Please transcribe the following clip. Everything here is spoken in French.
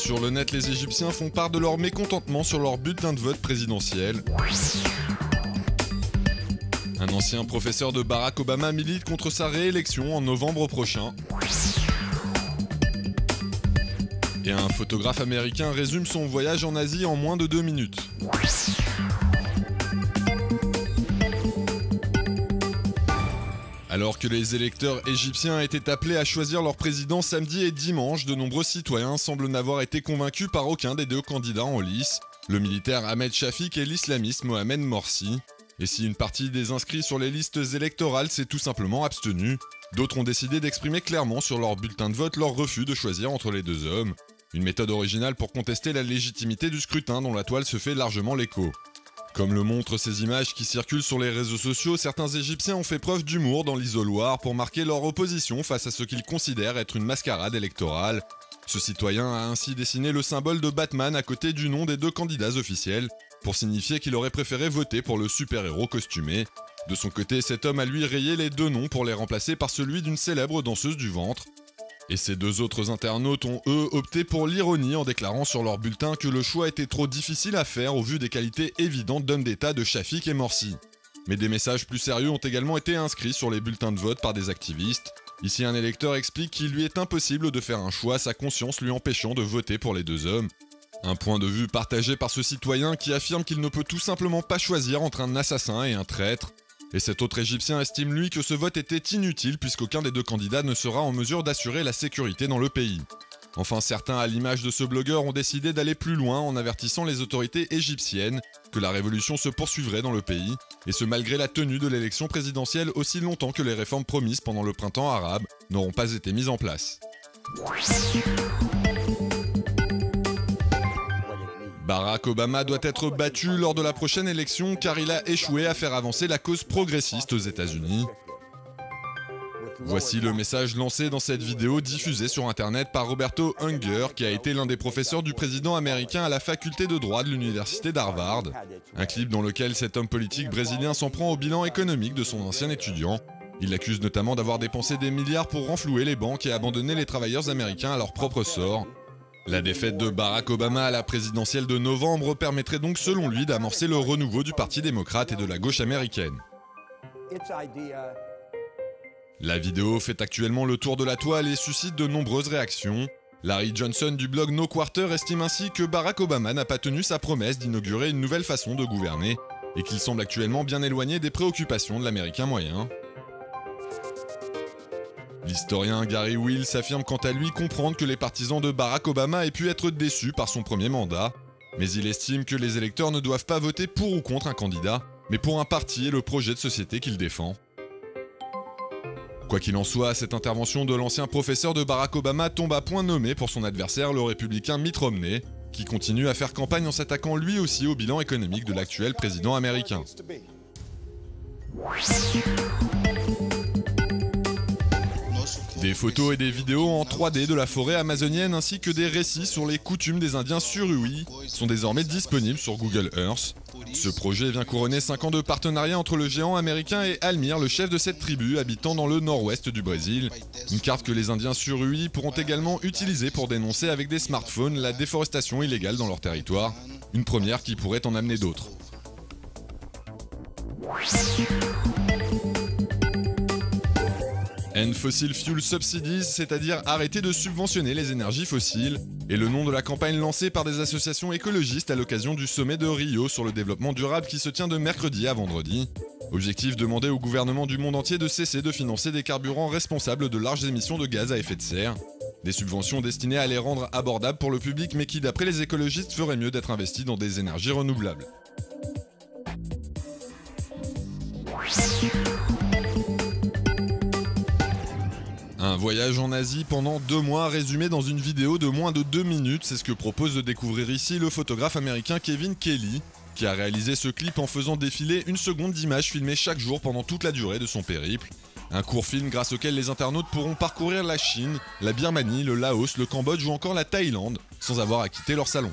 sur le net, les Égyptiens font part de leur mécontentement sur leur bulletin de vote présidentiel. Un ancien professeur de Barack Obama milite contre sa réélection en novembre prochain. Et un photographe américain résume son voyage en Asie en moins de 2 minutes. Alors que les électeurs égyptiens étaient appelés à choisir leur président samedi et dimanche, de nombreux citoyens semblent n'avoir été convaincus par aucun des deux candidats en lice, le militaire Ahmed Shafik et l'islamiste Mohamed Morsi. Et si une partie des inscrits sur les listes électorales s'est tout simplement abstenue, d'autres ont décidé d'exprimer clairement sur leur bulletin de vote leur refus de choisir entre les deux hommes. Une méthode originale pour contester la légitimité du scrutin dont la toile se fait largement l'écho. Comme le montrent ces images qui circulent sur les réseaux sociaux, certains Égyptiens ont fait preuve d'humour dans l'isoloir pour marquer leur opposition face à ce qu'ils considèrent être une mascarade électorale. Ce citoyen a ainsi dessiné le symbole de Batman à côté du nom des deux candidats officiels, pour signifier qu'il aurait préféré voter pour le super-héros costumé. De son côté, cet homme a lui rayé les deux noms pour les remplacer par celui d'une célèbre danseuse du ventre. Et ces deux autres internautes ont eux opté pour l'ironie en déclarant sur leur bulletin que le choix était trop difficile à faire au vu des qualités évidentes d'hommes d'État de Shafik et Morsi. Mais des messages plus sérieux ont également été inscrits sur les bulletins de vote par des activistes. Ici, un électeur explique qu'il lui est impossible de faire un choix, sa conscience lui empêchant de voter pour les deux hommes. Un point de vue partagé par ce citoyen qui affirme qu'il ne peut tout simplement pas choisir entre un assassin et un traître. Et cet autre Égyptien estime lui que ce vote était inutile puisqu'aucun des deux candidats ne sera en mesure d'assurer la sécurité dans le pays. Enfin, certains, à l'image de ce blogueur, ont décidé d'aller plus loin en avertissant les autorités égyptiennes que la révolution se poursuivrait dans le pays, et ce malgré la tenue de l'élection présidentielle aussi longtemps que les réformes promises pendant le printemps arabe n'auront pas été mises en place. Barack Obama doit être battu lors de la prochaine élection car il a échoué à faire avancer la cause progressiste aux États-Unis. Voici le message lancé dans cette vidéo diffusée sur internet par Roberto Unger, qui a été l'un des professeurs du président américain à la faculté de droit de l'université d'Harvard. Un clip dans lequel cet homme politique brésilien s'en prend au bilan économique de son ancien étudiant. Il l'accuse notamment d'avoir dépensé des milliards pour renflouer les banques et abandonner les travailleurs américains à leur propre sort. La défaite de Barack Obama à la présidentielle de novembre permettrait donc selon lui d'amorcer le renouveau du Parti démocrate et de la gauche américaine. La vidéo fait actuellement le tour de la toile et suscite de nombreuses réactions. Larry Johnson du blog No Quarter estime ainsi que Barack Obama n'a pas tenu sa promesse d'inaugurer une nouvelle façon de gouverner et qu'il semble actuellement bien éloigné des préoccupations de l'Américain moyen. L'historien Gary Wills affirme quant à lui comprendre que les partisans de Barack Obama aient pu être déçus par son premier mandat, mais il estime que les électeurs ne doivent pas voter pour ou contre un candidat, mais pour un parti et le projet de société qu'il défend. Quoi qu'il en soit, cette intervention de l'ancien professeur de Barack Obama tombe à point nommé pour son adversaire, le républicain Mitt Romney, qui continue à faire campagne en s'attaquant lui aussi au bilan économique de l'actuel président américain. Des photos et des vidéos en 3D de la forêt amazonienne ainsi que des récits sur les coutumes des Indiens Surui sont désormais disponibles sur Google Earth. Ce projet vient couronner 5 ans de partenariat entre le géant américain et Almir, le chef de cette tribu habitant dans le nord-ouest du Brésil. Une carte que les Indiens Surui pourront également utiliser pour dénoncer avec des smartphones la déforestation illégale dans leur territoire. Une première qui pourrait en amener d'autres. End Fossil Fuel Subsidies, c'est-à-dire arrêter de subventionner les énergies fossiles, est le nom de la campagne lancée par des associations écologistes à l'occasion du sommet de Rio sur le développement durable qui se tient de mercredi à vendredi. Objectif: demander au gouvernement du monde entier de cesser de financer des carburants responsables de larges émissions de gaz à effet de serre. Des subventions destinées à les rendre abordables pour le public mais qui, d'après les écologistes, feraient mieux d'être investies dans des énergies renouvelables. Un voyage en Asie pendant 2 mois résumé dans une vidéo de moins de 2 minutes, c'est ce que propose de découvrir ici le photographe américain Kevin Kelly, qui a réalisé ce clip en faisant défiler 1 seconde d'image filmée chaque jour pendant toute la durée de son périple. Un court film grâce auquel les internautes pourront parcourir la Chine, la Birmanie, le Laos, le Cambodge ou encore la Thaïlande, sans avoir à quitter leur salon.